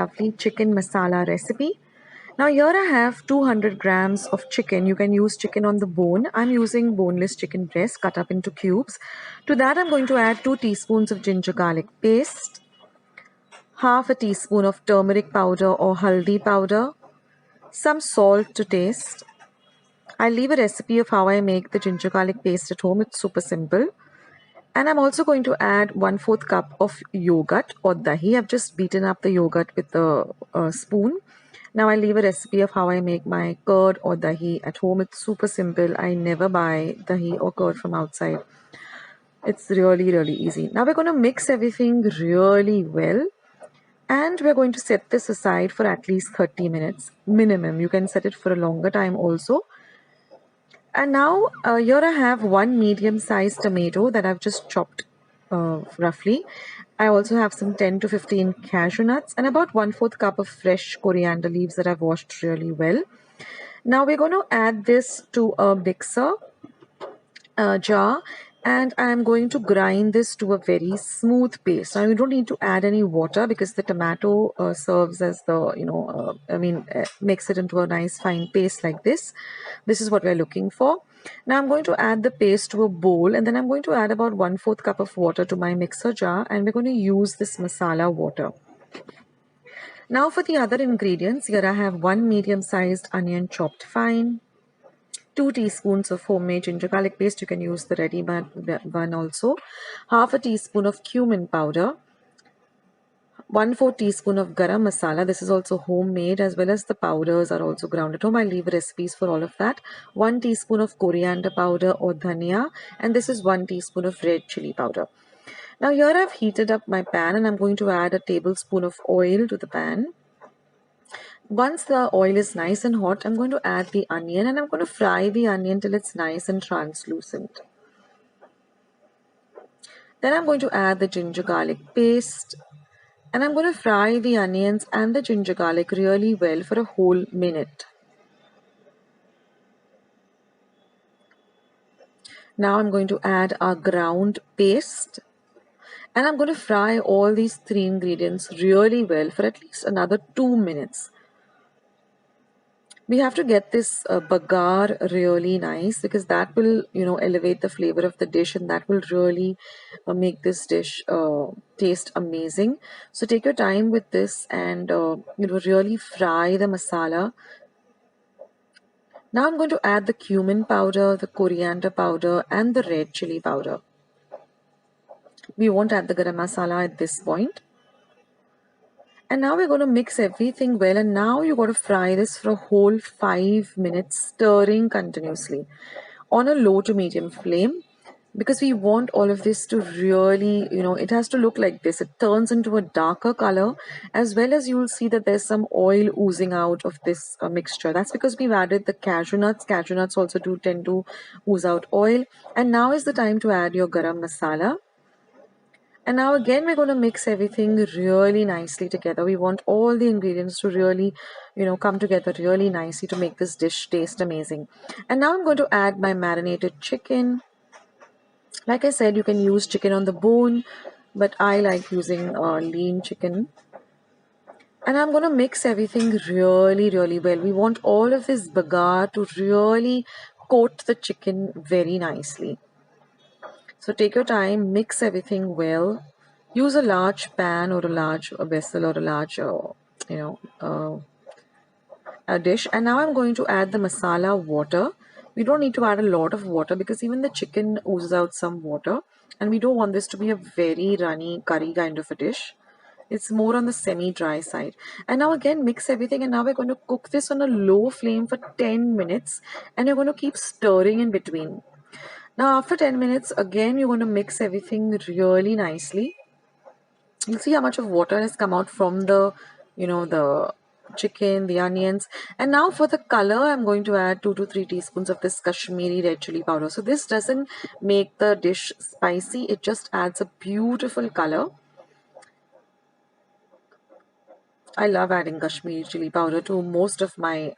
lovely chicken masala recipe. Now here I have 200 grams of chicken. You can use chicken on the bone. I'm using boneless chicken breast cut up into cubes. To that I'm going to add 2 teaspoons of ginger garlic paste, half a teaspoon of turmeric powder or haldi powder, some salt to taste. I'll leave a recipe of how I make the ginger garlic paste at home. It's super simple. And I'm also going to add 1/4 cup of yogurt or dahi. I've just beaten up the yogurt with a spoon. Now I'll leave a recipe of how I make my curd or dahi at home. It's super simple. I never buy dahi or curd from outside. It's really, really easy. Now we're going to mix everything really well. And we're going to set this aside for at least 30 minutes minimum. You can set it for a longer time also. And now here I have one medium-sized tomato that I've just chopped roughly. I also have some 10 to 15 cashew nuts and about 1/4 cup of fresh coriander leaves that I've washed really well. Now we're going to add this to a mixer jar, and I'm going to grind this to a very smooth paste. Now you don't need to add any water because the tomato serves as the makes it into a nice fine paste like this. This is what we're looking for. Now I'm going to add the paste to a bowl, and then I'm going to add about 1/4 cup of water to my mixer jar, and we're going to use this masala water. Now for the other ingredients, here I have one medium-sized onion chopped fine, 2 teaspoons of homemade ginger garlic paste. You can use the ready-made one also. Half a teaspoon of cumin powder. 1/4 teaspoon of garam masala. This is also homemade, as well as the powders are also ground at home. I'll leave recipes for all of that. 1 teaspoon of coriander powder or dhania. And this is 1 teaspoon of red chili powder. Now here I've heated up my pan and I'm going to add a tablespoon of oil to the pan. Once the oil is nice and hot, I'm going to add the onion and I'm going to fry the onion till it's nice and translucent. Then I'm going to add the ginger garlic paste and I'm going to fry the onions and the ginger garlic really well for a whole minute. Now I'm going to add our ground paste and I'm going to fry all these 3 ingredients really well for at least another 2 minutes. We have to get this bagar really nice because that will, elevate the flavor of the dish, and that will really make this dish taste amazing. So take your time with this and, really fry the masala. Now I'm going to add the cumin powder, the coriander powder, and the red chili powder. We won't add the garam masala at this point. And now we're going to mix everything well, and now you've got to fry this for a whole 5 minutes, stirring continuously on a low to medium flame, because we want all of this to really, it has to look like this. It turns into a darker color, as well as you will see that there's some oil oozing out of this mixture. That's because we've added the cashew nuts. Cashew nuts also do tend to ooze out oil. And now is the time to add your garam masala. And now again, we're going to mix everything really nicely together. We want all the ingredients to really, come together really nicely to make this dish taste amazing. And now I'm going to add my marinated chicken. Like I said, you can use chicken on the bone, but I like using lean chicken. And I'm going to mix everything really, really well. We want all of this bagar to really coat the chicken very nicely. So take your time, mix everything well. Use a large pan or a large vessel or a large, a dish. And now I'm going to add the masala water. We don't need to add a lot of water because even the chicken oozes out some water. And we don't want this to be a very runny curry kind of a dish. It's more on the semi-dry side. And now again, mix everything. And now we're going to cook this on a low flame for 10 minutes. And you're going to keep stirring in between. Now after 10 minutes, again, you're going to mix everything really nicely. You'll see how much of water has come out from the, the chicken, the onions. And now for the color, I'm going to add 2 to 3 teaspoons of this Kashmiri red chili powder. So this doesn't make the dish spicy. It just adds a beautiful color. I love adding Kashmiri chili powder to most of my,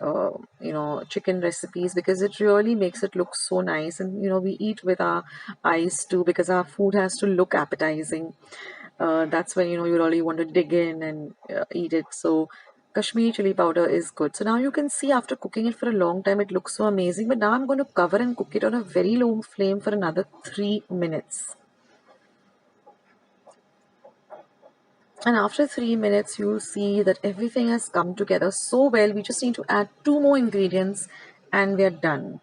chicken recipes because it really makes it look so nice. And, we eat with our eyes too because our food has to look appetizing. that's when you really want to dig in and eat it. So Kashmiri chili powder is good. So now you can see after cooking it for a long time, it looks so amazing. But now I'm going to cover and cook it on a very low flame for another 3 minutes. And after 3 minutes, you'll see that everything has come together so well. We just need to add 2 more ingredients and we are done.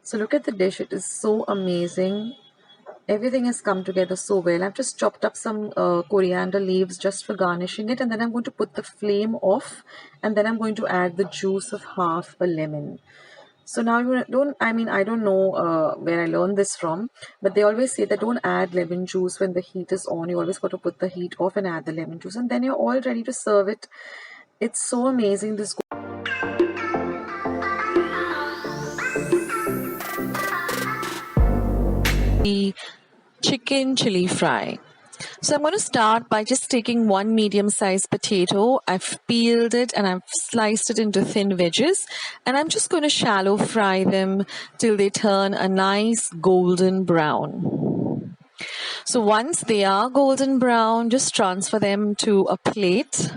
So look at the dish. It is so amazing. Everything has come together so well. I've just chopped up some coriander leaves just for garnishing it, and then I'm going to put the flame off, and then I'm going to add the juice of half a lemon. So now you don't, I don't know where I learned this from, but they always say that don't add lemon juice when the heat is on. You always got to put the heat off and add the lemon juice, and then you're all ready to serve it. It's so amazing. This chicken chili fry. So I'm going to start by just taking one medium-sized potato. I've peeled it and I've sliced it into thin wedges, and I'm just going to shallow fry them till they turn a nice golden brown. So once they are golden brown, just transfer them to a plate.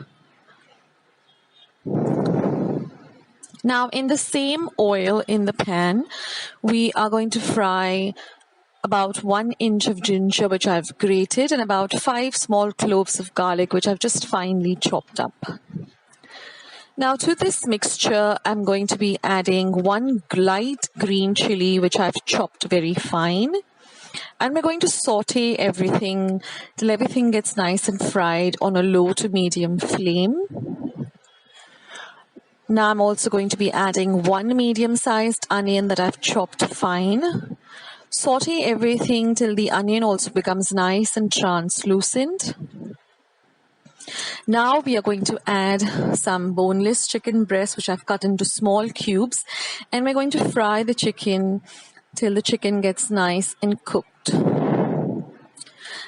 Now in the same oil in the pan, we are going to fry about 1 inch of ginger, which I've grated, and about 5 small cloves of garlic, which I've just finely chopped up. Now to this mixture, I'm going to be adding 1 light green chili, which I've chopped very fine. And we're going to saute everything till everything gets nice and fried on a low to medium flame. Now I'm also going to be adding 1 medium-sized onion that I've chopped fine. Saute everything till the onion also becomes nice and translucent. Now we are going to add some boneless chicken breast, which I've cut into small cubes, and we're going to fry the chicken till the chicken gets nice and cooked.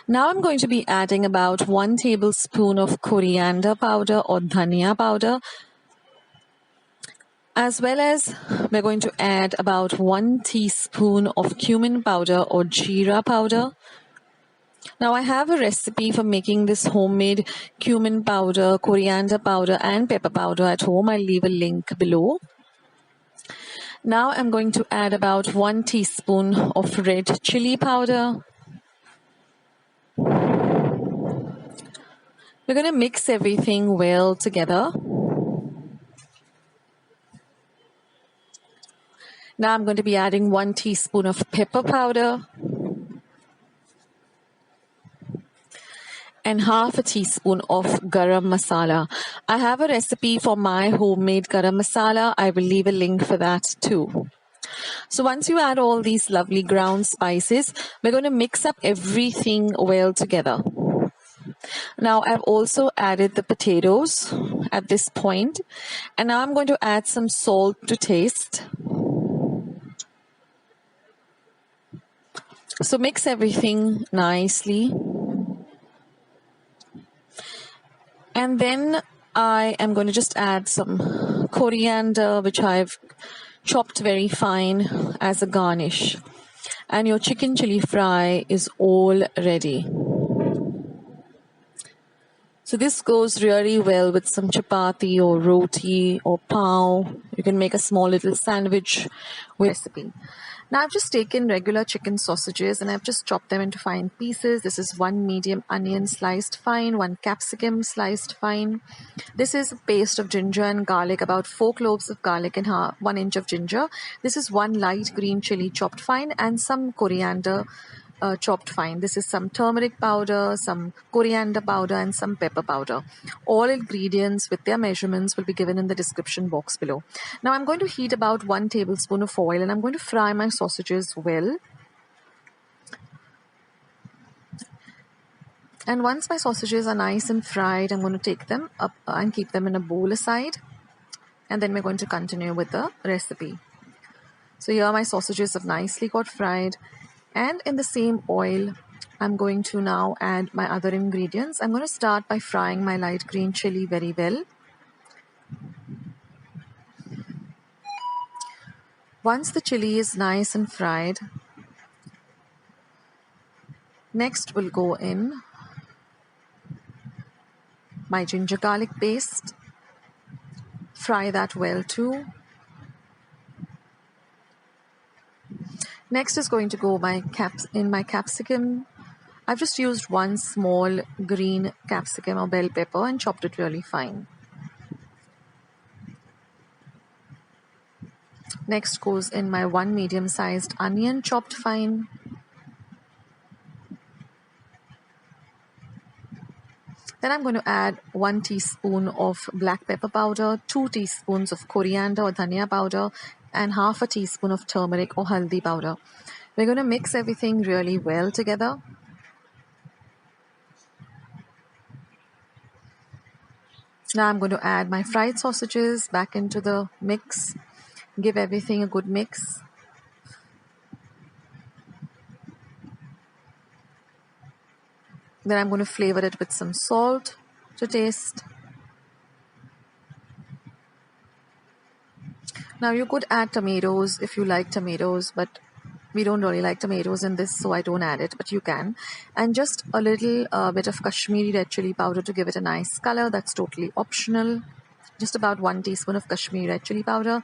Now I'm going to be adding about 1 tablespoon of coriander powder or dhania powder, as well as we're going to add about 1 teaspoon of cumin powder or jeera powder. Now I have a recipe for making this homemade cumin powder, coriander powder and pepper powder at home. I'll leave a link below. Now I'm going to add about 1 teaspoon of red chili powder. We're going to mix everything well together. Now I'm going to be adding 1 teaspoon of pepper powder and half a teaspoon of garam masala. I have a recipe for my homemade garam masala. I will leave a link for that too. So once you add all these lovely ground spices, we're going to mix up everything well together. Now I've also added the potatoes at this point, and now I'm going to add some salt to taste. So mix everything nicely. And then I am going to just add some coriander, which I've chopped very fine as a garnish. And your chicken chili fry is all ready. So this goes really well with some chapati or roti or pav. You can make a small little sandwich with recipe. Now I've just taken regular chicken sausages and I've just chopped them into fine pieces. This is 1 medium onion sliced fine, 1 capsicum sliced fine. This is a paste of ginger and garlic, about 4 cloves of garlic and 1 inch of ginger. This is 1 light green chili chopped fine and some coriander chopped fine. This is some turmeric powder, some coriander powder and some pepper powder. All ingredients with their measurements will be given in the description box below. Now I'm going to heat about 1 tablespoon of oil and I'm going to fry my sausages well. And once my sausages are nice and fried, I'm going to take them up and keep them in a bowl aside. And then we're going to continue with the recipe. So here my sausages have nicely got fried. And in the same oil, I'm going to now add my other ingredients. I'm going to start by frying my light green chili very well. Once the chili is nice and fried, next we'll go in my ginger garlic paste. Fry that well too. Next is going to go my capsicum. I've just used one small green capsicum or bell pepper and chopped it really fine. Next goes in my one medium-sized onion chopped fine. Then I'm going to add 1 teaspoon of black pepper powder, 2 teaspoons of coriander or dhania powder, and half a teaspoon of turmeric or haldi powder. We're going to mix everything really well together. Now I'm going to add my fried sausages back into the mix. Give everything a good mix. Then I'm going to flavor it with some salt to taste. Now you could add tomatoes if you like tomatoes, but we don't really like tomatoes in this, so I don't add it, but you can. And just a little bit of Kashmiri red chili powder to give it a nice color. That's totally optional. Just about 1 teaspoon of Kashmiri red chili powder.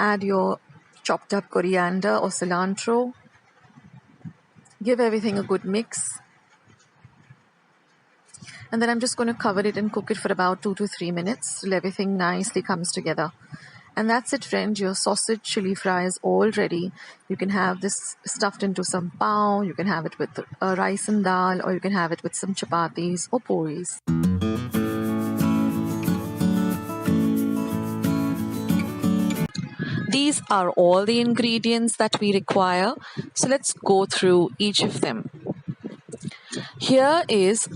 Add your chopped up coriander or cilantro. Give everything a good mix. And then I'm just going to cover it and cook it for about 2 to 3 minutes till everything nicely comes together. And that's it, friends. Your sausage chili fry is all ready. You can have this stuffed into some pav, you can have it with rice and dal, or you can have it with some chapatis or puris. These are all the ingredients that we require. So let's go through each of them. Here is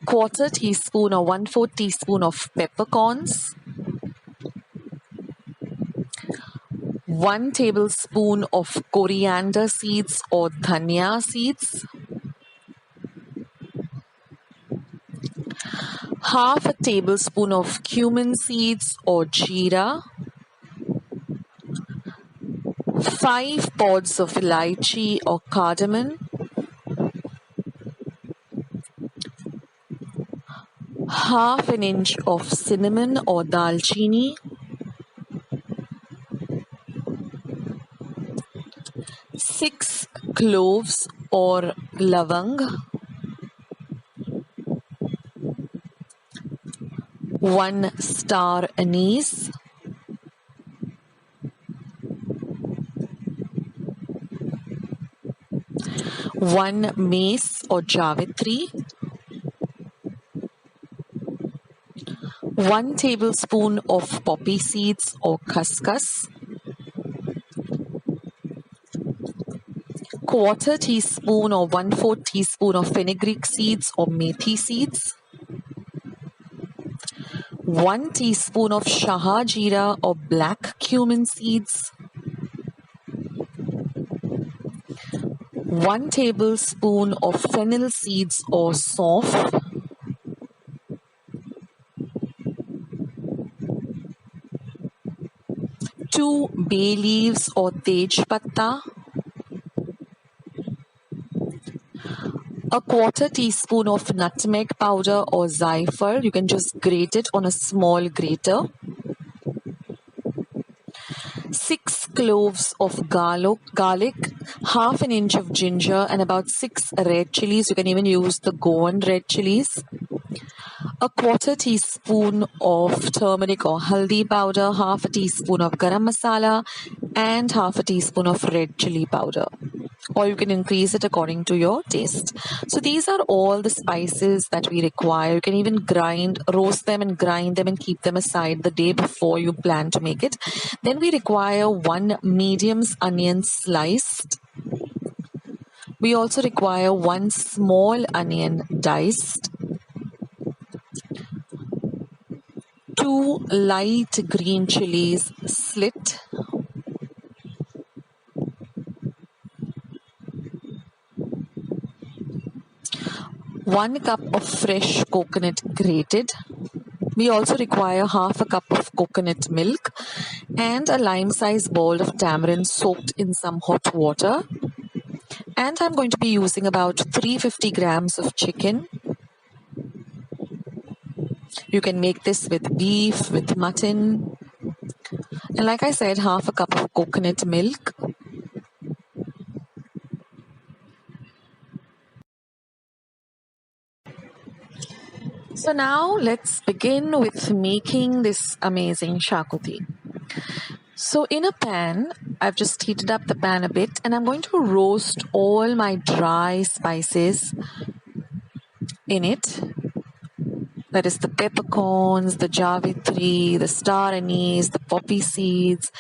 1/4 teaspoon or 1/4 teaspoon of peppercorns, 1 tablespoon of coriander seeds or dhania seeds, half a tablespoon of cumin seeds or jeera, 5 pods of elaichi or cardamom, half an inch of cinnamon or dalchini, 6 cloves or lavang, 1 star anise, 1 mace or javitri, 1 tablespoon of poppy seeds or khaskhas, 1/4 teaspoon or 1/4 teaspoon of fenugreek seeds or methi seeds, 1 teaspoon of shaha jeera or black cumin seeds, 1 tablespoon of fennel seeds or sauf, 2 bay leaves or tej patta, 1/4 teaspoon of nutmeg powder or zaifar. You can just grate it on a small grater. 6 cloves of garlic, half an inch of ginger, and about 6 red chilies. You can even use the Goan red chilies. 1/4 teaspoon of turmeric or haldi powder, half a teaspoon of garam masala, and half a teaspoon of red chili powder. Or you can increase it according to your taste. So these are all the spices that we require. You can even roast them and grind them and keep them aside the day before you plan to make it. Then we require 1 medium onion sliced. We also require 1 small onion diced, 2 light green chilies slit, 1 cup of fresh coconut grated. We also require half a cup of coconut milk and a lime-sized bowl of tamarind soaked in some hot water. And I'm going to be using about 350 grams of chicken. You can make this with beef, with mutton. And like I said, half a cup of coconut milk. So now let's begin with making this amazing xacuti. So in a pan, I've just heated up the pan a bit and I'm going to roast all my dry spices in it. That is the peppercorns, the javitri, the star anise, the poppy seeds,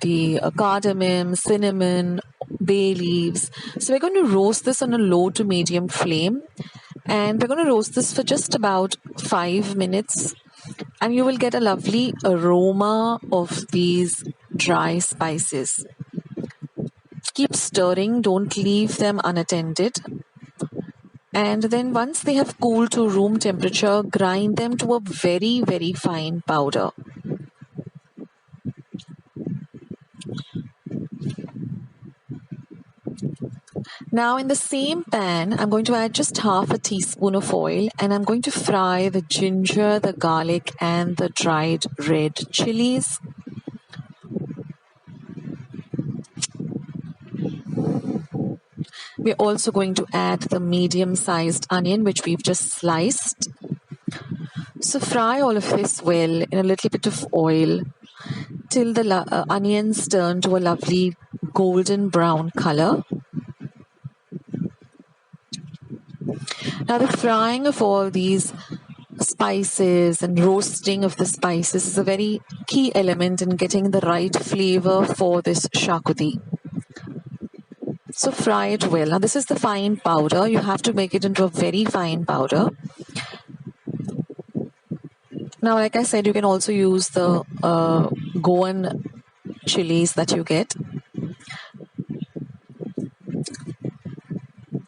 the cardamom, cinnamon, bay leaves. So we're going to roast this on a low to medium flame, and we're going to roast this for just about 5 minutes, and you will get a lovely aroma of these dry spices. Keep stirring, don't leave them unattended. And then once they have cooled to room temperature, grind them to a very, very fine powder. Now in the same pan, I'm going to add just half a teaspoon of oil and I'm going to fry the ginger, the garlic and the dried red chilies. We're also going to add the medium-sized onion which we've just sliced. So fry all of this well in a little bit of oil till the onions turn to a lovely golden brown color. Now the frying of all these spices and roasting of the spices is a very key element in getting the right flavor for this xacuti. So fry it well. Now this is the fine powder. You have to make it into a very fine powder. Now, like I said, you can also use the Goan chilies that you get.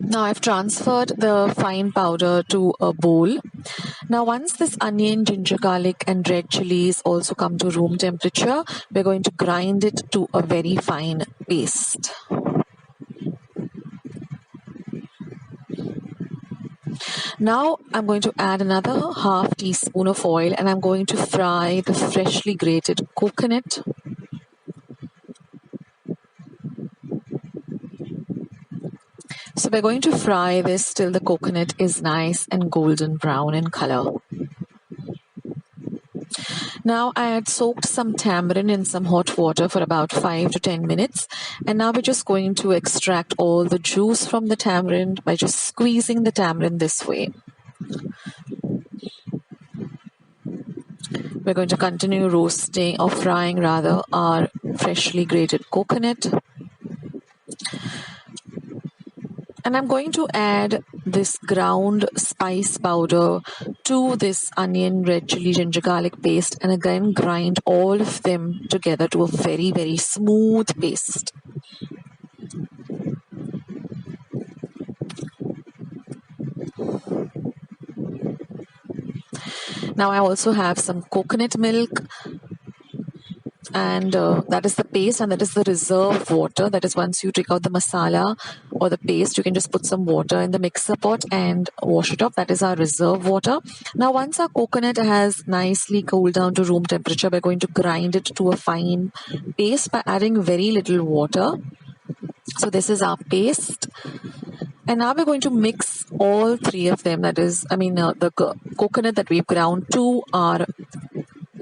Now I've transferred the fine powder to a bowl. Now once this onion, ginger, garlic and red chilies also come to room temperature, we're going to grind it to a very fine paste. Now I'm going to add another half teaspoon of oil and I'm going to fry the freshly grated coconut. So we're going to fry this till the coconut is nice and golden brown in color. Now I had soaked some tamarind in some hot water for about 5 to 10 minutes. And now we're just going to extract all the juice from the tamarind by just squeezing the tamarind this way. We're going to continue roasting or frying rather our freshly grated coconut. And I'm going to add this ground spice powder to this onion, red chili, ginger, garlic paste and again grind all of them together to a very, very smooth paste. Now I also have some coconut milk and that is the paste and that is the reserve water. That is once you take out the masala or the paste, you can just put some water in the mixer pot and wash it off. That is our reserve water. Now once our coconut has nicely cooled down to room temperature, we're going to grind it to a fine paste by adding very little water. So this is our paste. And now we're going to mix all three of them. That is, the coconut that we've ground to our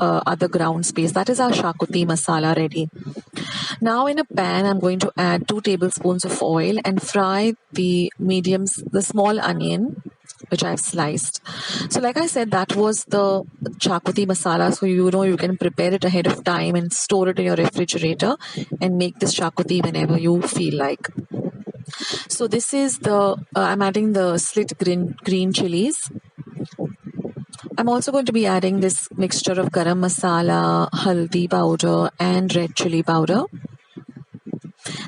other ground space. That is our xacuti masala ready. Now in a pan, I'm going to add 2 tablespoons of oil and fry the small onion, which I've sliced. So like I said, that was the xacuti masala. So you can prepare it ahead of time and store it in your refrigerator and make this xacuti whenever you feel like. So this is I'm adding the slit green chilies. I'm also going to be adding this mixture of garam masala, haldi powder and red chili powder.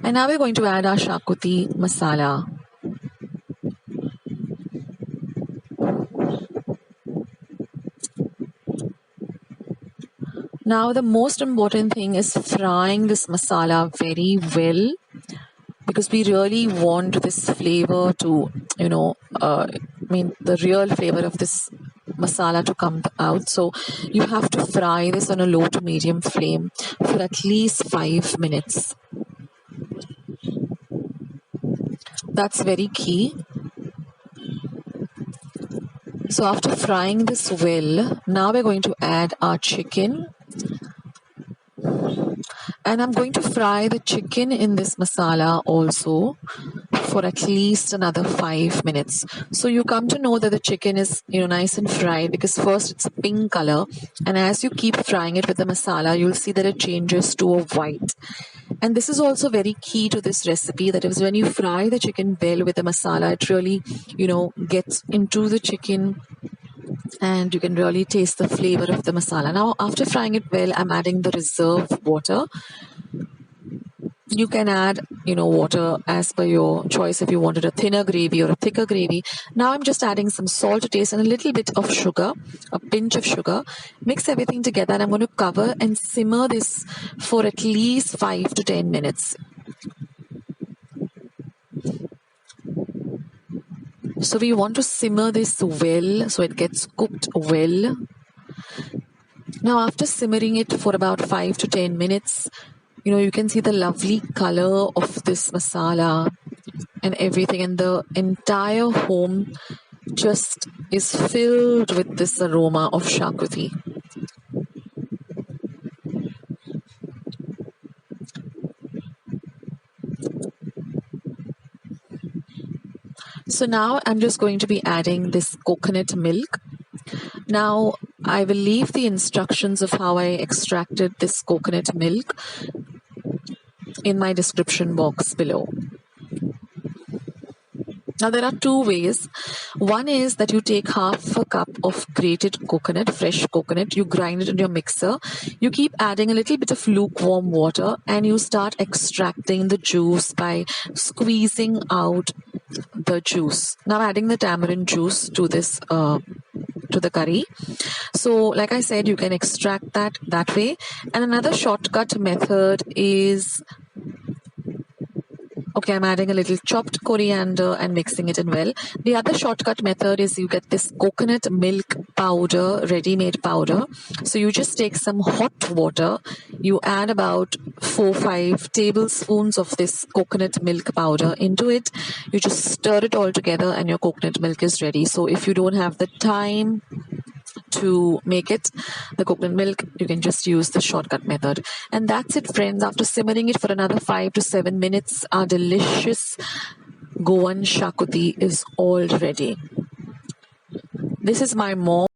And now we're going to add our xacuti masala. Now the most important thing is frying this masala very well, because we really want this flavor to, the real flavor of this masala to come out. So you have to fry this on a low to medium flame for at least 5 minutes. That's very key. So after frying this well, now we're going to add our chicken. And I'm going to fry the chicken in this masala also for at least another 5 minutes. So you come to know that the chicken is, nice and fried, because first it's a pink color, and as you keep frying it with the masala, you'll see that it changes to a white. And this is also very key to this recipe, that is when you fry the chicken well with the masala, it really, gets into the chicken and you can really taste the flavor of the masala. Now, after frying it well, I'm adding the reserve water. You can add, water as per your choice if you wanted a thinner gravy or a thicker gravy. Now I'm just adding some salt to taste and a little bit of sugar, a pinch of sugar. Mix everything together and I'm going to cover and simmer this for at least 5 to 10 minutes. So we want to simmer this well so it gets cooked well. Now after simmering it for about 5 to 10 minutes, you can see the lovely color of this masala and everything, and the entire home just is filled with this aroma of Xacuti. So now I'm just going to be adding this coconut milk. Now I will leave the instructions of how I extracted this coconut milk in my description box below. Now there are two ways. One is that you take half a cup of grated coconut, fresh coconut, you grind it in your mixer, you keep adding a little bit of lukewarm water and you start extracting the juice by squeezing out the juice. Now adding the tamarind juice to this to the curry. So like I said, you can extract that way. And another shortcut method is, okay, I'm adding a little chopped coriander and mixing it in well. The other shortcut method is you get this coconut milk powder, ready-made powder. So you just take some hot water, you add about 4-5 tablespoons of this coconut milk powder into it. You just stir it all together and your coconut milk is ready. So if you don't have the time to make it, the coconut milk, you can just use the shortcut method. And that's it, friends. After simmering it for another 5 to 7 minutes, our delicious Goan Xacuti is all ready. This is my mom